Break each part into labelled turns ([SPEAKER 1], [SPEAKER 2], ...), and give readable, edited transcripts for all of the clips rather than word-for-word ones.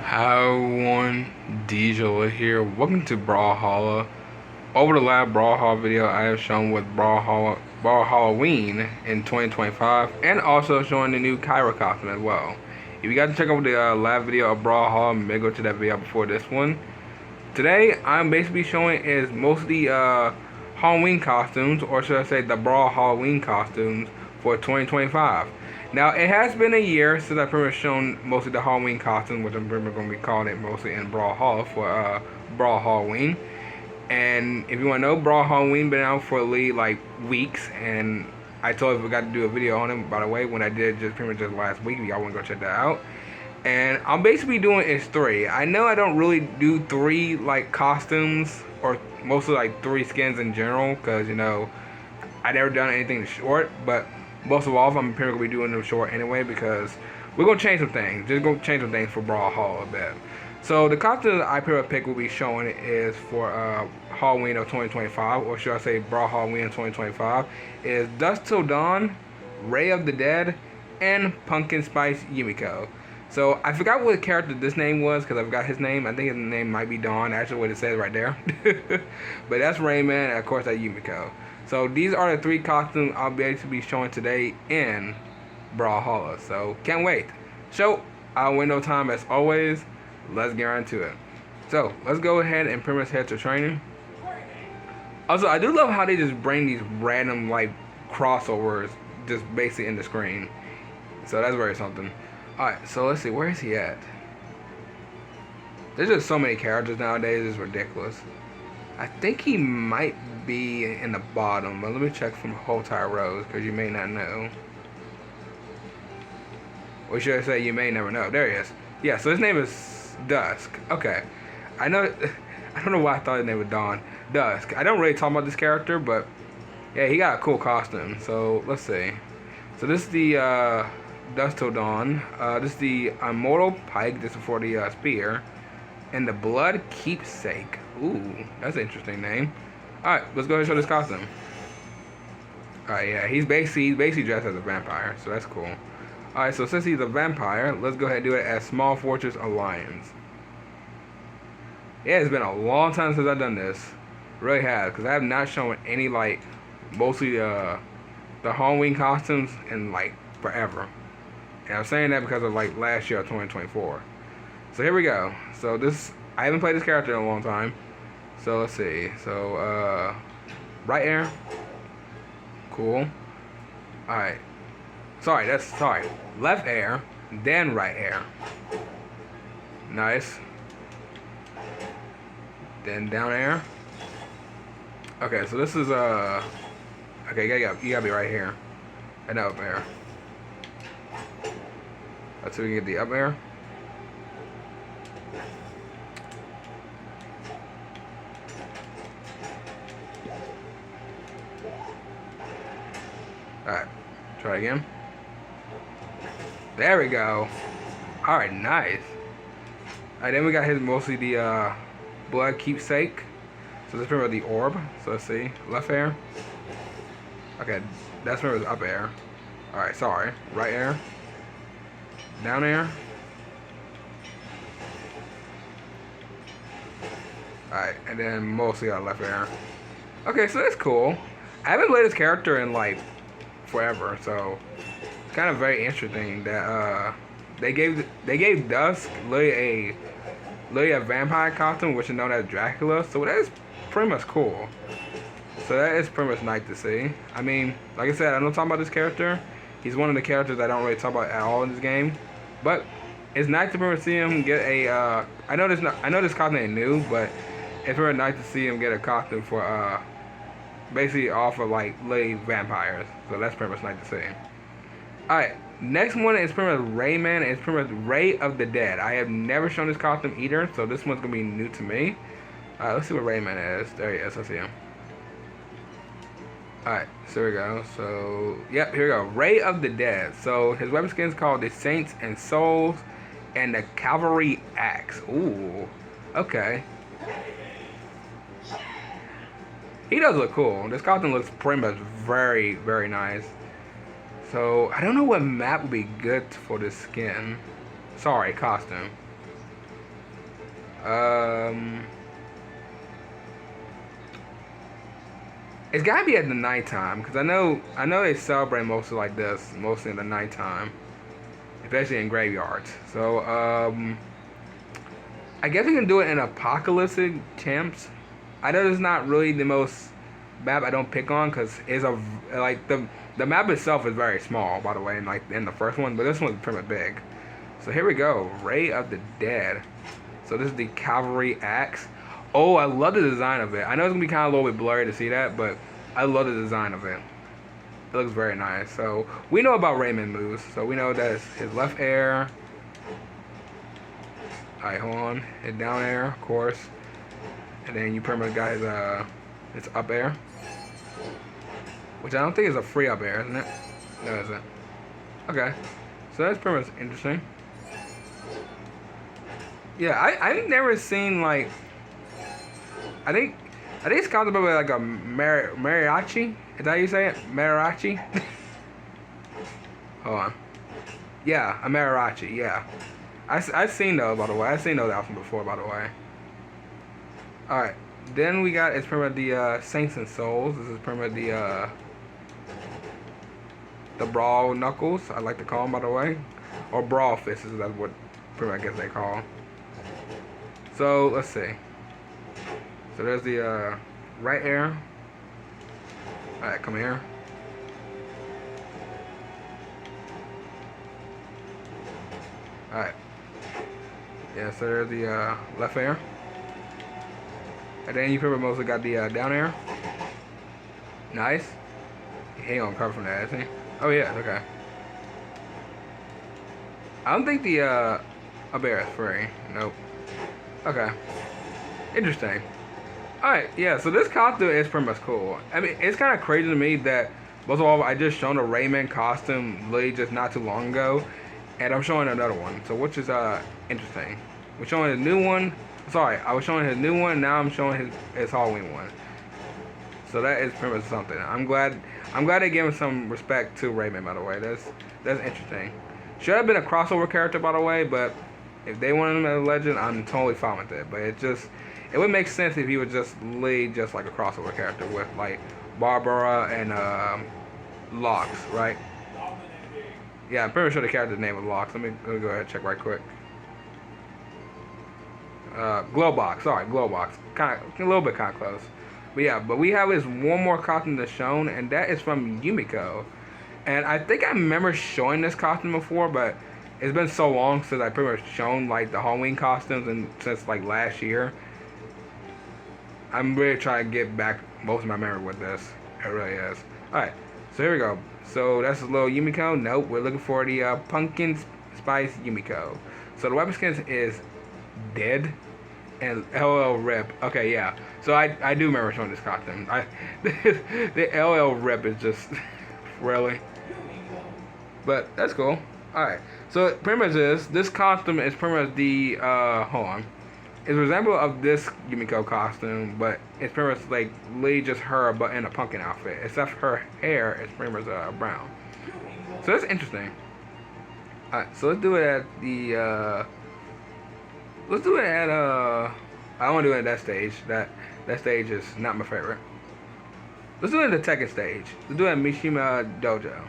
[SPEAKER 1] Hi everyone, DJ here. Welcome to Brawlhalla. Over the last Brawlhalla video, I have shown what BrawlHalloween in 2025, and also showing the new Kyra costume as well. If you guys check out the last video of Brawlhalla, maybe go to that video before this one. Today, I'm basically showing is mostly Halloween costumes, or should I say the Brawlhalloween costumes for 2025. Now, it has been a year since I've pretty much shown mostly the Halloween costume, which I'm pretty much going to be calling it mostly in Brawlhalla for Brawlhalloween. And if you want to know, Brawlhalloween been out for at least like weeks, and I told you we got to do a video on it, by the way, when I did just pretty much just last week. Y'all want to go check that out. And I'm basically doing is 3. I know I don't really do 3 like costumes, or mostly like 3 skins in general, because you know I never done anything short, but most of all, I'm pretty gonna be doing them short anyway, because we're gonna change some things. Just gonna change some things for Brawlhalla a bit. So the costume that I pick will be showing is for Halloween of 2025, or should I say Brawlhalloween 2025, is Dusk Till Dawn, Ray of the Dead, and Pumpkin Spice Yumiko. So I forgot what character this name was, because I forgot his name. I think his name might be Dawn, actually what it says right there. But that's Rayman, and of course that's Yumiko. So these are the 3 costumes I'll be able to be showing today in Brawlhalla. So can't wait. So I'll wait no time as always. Let's get right into it. So let's go ahead and pretty much head to training. Also, I do love how they just bring these random like crossovers just basically in the screen. So that's very something. Alright, so let's see, where is he at? There's just so many characters nowadays, it's ridiculous. I think he might be in the bottom, but let me check from whole entire rows, because you may not know. Or should I say you may never know. There he is. Yeah, so his name is Dusk. Okay. I know, I don't know why I thought his name was Dawn. Dusk. I don't really talk about this character, but yeah, he got a cool costume. So, let's see. So this is the Dusk Till Dawn. This is the Immortal Pike. This is for the spear. And the Blood Keepsake. Ooh, that's an interesting name. Alright, let's go ahead and show this costume. Alright, yeah, he's basically dressed as a vampire, so that's cool. Alright, so since he's a vampire, let's go ahead and do it as Small Fortress Alliance. Yeah, it's been a long time since I've done this. It really has, because I have not shown any, like, mostly the Halloween costumes in, like, forever. And I'm saying that because of, like, last year, 2024. So here we go. So this, I haven't played this character in a long time. So let's see. So right air. Cool. Alright. Sorry. Left air, then right air. Nice. Then down air. Okay, so this is okay, you gotta be right here. And up air. Let's see if we can get the up air. Alright, try again. There we go. Alright, nice. Alright, then we got his mostly the Blood Keepsake. So let's remember the orb. So let's see. Left air. Okay, that's remember the up air. Alright, sorry. Right air. Down air. Alright, and then mostly left air. Okay, so that's cool. I haven't played this character in like forever, so it's kind of very interesting that they gave Dusk literally a vampire costume, which is known as Dracula. So that is pretty much cool. So that is pretty much nice to see. I mean, like I said, I don't talk about this character. He's one of the characters I don't really talk about at all in this game, but it's nice to pretty much see him get a. I know this costume ain't new, but it's very nice to see him get a costume for basically all for like lady vampires. So that's pretty much nice to see. Alright, next one is pretty much Rayman. It's pretty much Ray of the Dead. I have never shown this costume either, so this one's gonna be new to me. Alright, let's see what Rayman is. There he is, I see him. Alright, so here we go. So, yep, here we go. Ray of the Dead. So, his weapon skin is called the Saints and Souls and the Cavalry Axe. Ooh, okay. He does look cool. This costume looks pretty much very, very nice. So, I don't know what map would be good for this skin. Sorry, costume. It's gotta be at the nighttime, because I know they celebrate mostly like this, mostly in the nighttime, especially in graveyards. So I guess we can do it in apocalyptic champs. I know it's not really the most map I don't pick on, because it's a like the map itself is very small, by the way, in the first one, but this one's pretty big. So here we go, Ray of the Dead. So this is the cavalry axe. Oh, I love the design of it. I know it's gonna be kind of a little bit blurry to see that, but I love the design of it. It looks very nice. So we know about Raymond moves. So we know that his left air. Alright, hold on. Hit down air, of course. And then you pretty much got his up air. Which I don't think is a free up air, isn't it? No, it isn't. Okay. So that's pretty much interesting. Yeah, I've never seen like I think it's called about like a mariachi. Is that how you say it? Mariachi? Hold on. Yeah, a mariachi, yeah. I've seen those, by the way. I've seen those albums before, by the way. Alright. Then we got, it's pretty much the Saints and Souls. This is pretty much the Brawl Knuckles, I like to call them, by the way. Or Brawl Fists, that's what pretty much I guess they call them. So, let's see. So there's the right air. Alright, come here. Alright. Yeah, so there's the left air. And then you pretty much mostly got the down air. Nice. He ain't gonna cover from that, is he? Oh yeah, okay. I don't think the up air is free. Nope. Okay. Interesting. Alright, yeah, so this costume is pretty much cool. I mean, it's kind of crazy to me that, most of all, I just shown a Rayman costume literally just not too long ago, and I'm showing another one, so which is interesting. We're showing a new one. Sorry, I was showing his new one, now I'm showing his Halloween one. So that is pretty much something. I'm glad they gave him some respect to Rayman, by the way. That's interesting. Should have been a crossover character, by the way, but if they wanted him as a legend, I'm totally fine with it. But it would make sense if he was just lead just like a crossover character with like Barbara and Lox, right? Yeah, I'm pretty sure the character's name was Lox. Let me go ahead and check right quick. Glowbox, sorry, Glowbox. A little bit kind of close. But yeah, but we have this one more costume that's shown, and that is from Yumiko. And I think I remember showing this costume before, but it's been so long since I pretty much shown like the Halloween costumes and since like last year. I'm really trying to get back most of my memory with this. It really is. Alright, so here we go. So that's a little Yumiko. Nope, we're looking for the Pumpkin Spice Yumiko. So the weapon skin is dead and LL Rip. Okay, yeah. So I do remember showing this costume. The LL Rip is just really. But that's cool. Alright. So pretty much this costume is pretty much the hold on. It's a resemblance of this Yumiko costume, but it's pretty much like literally just her but in a pumpkin outfit. Except her hair is pretty much brown. So that's interesting. Alright, so let's do it at the let's do it at I don't want to do it at that stage. That stage is not my favorite. Let's do it at the Tekken stage. Let's do it at Mishima Dojo.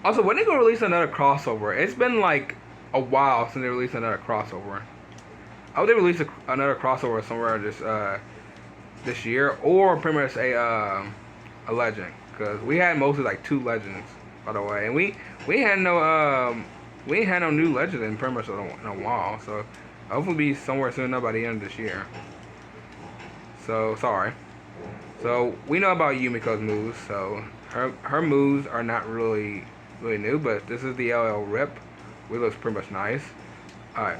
[SPEAKER 1] Also, when they gonna release another crossover? It's been like a while since they released another crossover. I hope they release another crossover somewhere this year, or pretty much a legend, because we had mostly like 2 legends, by the way, and we ain't had no new legends in pretty much in a while. So hopefully be somewhere soon enough by the end of this year. So sorry. So we know about Yumiko's moves. So her moves are not really new, but this is the LL Rip. Which looks pretty much nice. Alright,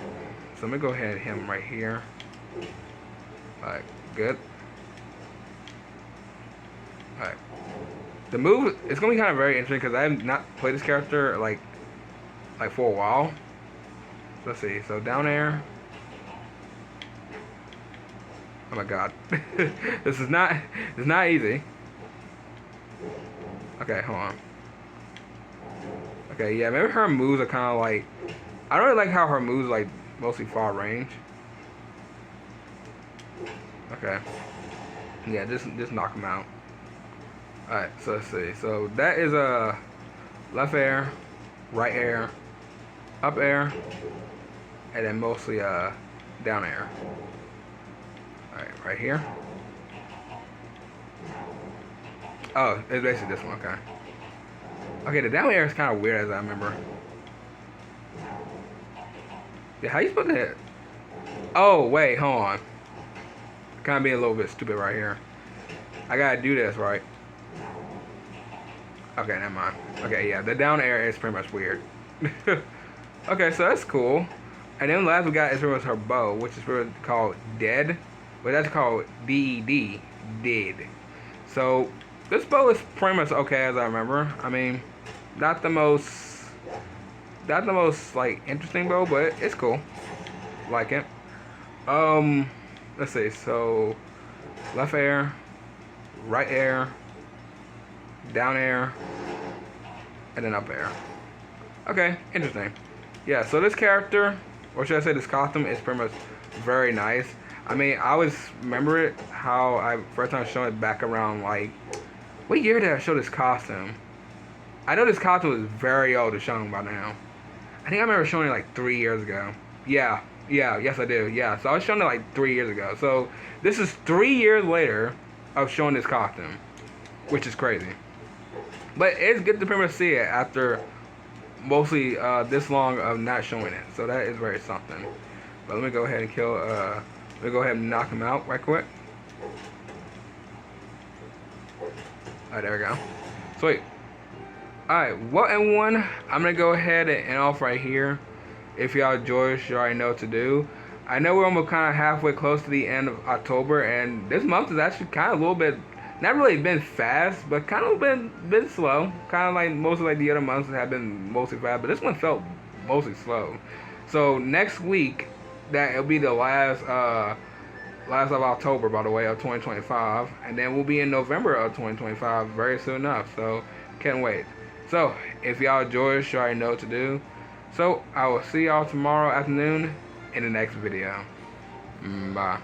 [SPEAKER 1] so let me go ahead and hit him right here. Alright, good. Alright. The move, it's going to be kind of very interesting because I have not played this character like for a while. So let's see, so down air. Oh my god. This is not easy. Okay, hold on. Okay, yeah, maybe her moves are kind of like I don't really like how her moves like mostly far range. Okay. Yeah, just knock him out. Alright, so let's see. So that is a left air, right air, up air, and then mostly down air. Alright, right here. Oh, it's basically this one, okay. Okay, the down air is kind of weird as I remember. Yeah, how you supposed to hit? Oh, wait, hold on. Kind of being a little bit stupid right here. I gotta do this, right? Okay, never mind. Okay, yeah, the down air is pretty much weird. Okay, so that's cool. And then last we got is her bow, which is really called Dead. But that's called D-E-D, Dead. So this bow is pretty much okay as I remember. I mean, not the most like interesting bow, but it's cool. Like it. Let's see. So left air, right air, down air, and then up air. Okay, interesting. Yeah, so this character, or should I say this costume, is pretty much very nice. I mean, I always remember it, how I first time showing it back around, like, what year did I show this costume? I know this costume is very old to show by now. I think I remember showing it like 3 years ago. Yeah, yes I do, yeah. So I was showing it like 3 years ago. So this is 3 years later of showing this costume, which is crazy. But it's good to pretty much see it after mostly this long of not showing it. So that is very something. But let me go ahead and kill, let me go ahead and knock him out right quick. Alright, there we go. Sweet. Alright, well everyone, I'm going to go ahead and end off right here. If y'all enjoyed, you already know what to do. I know we're almost kind of halfway close to the end of October, and this month is actually kind of a little bit, not really been fast, but kind of been slow. Kind of like most of like the other months have been mostly fast, but this one felt mostly slow. So next week, that it'll be the last of October, by the way, of 2025, and then we'll be in November of 2025 very soon enough. So can't wait. So if y'all enjoy, you already know what to do. So I will see y'all tomorrow afternoon in the next video. Bye.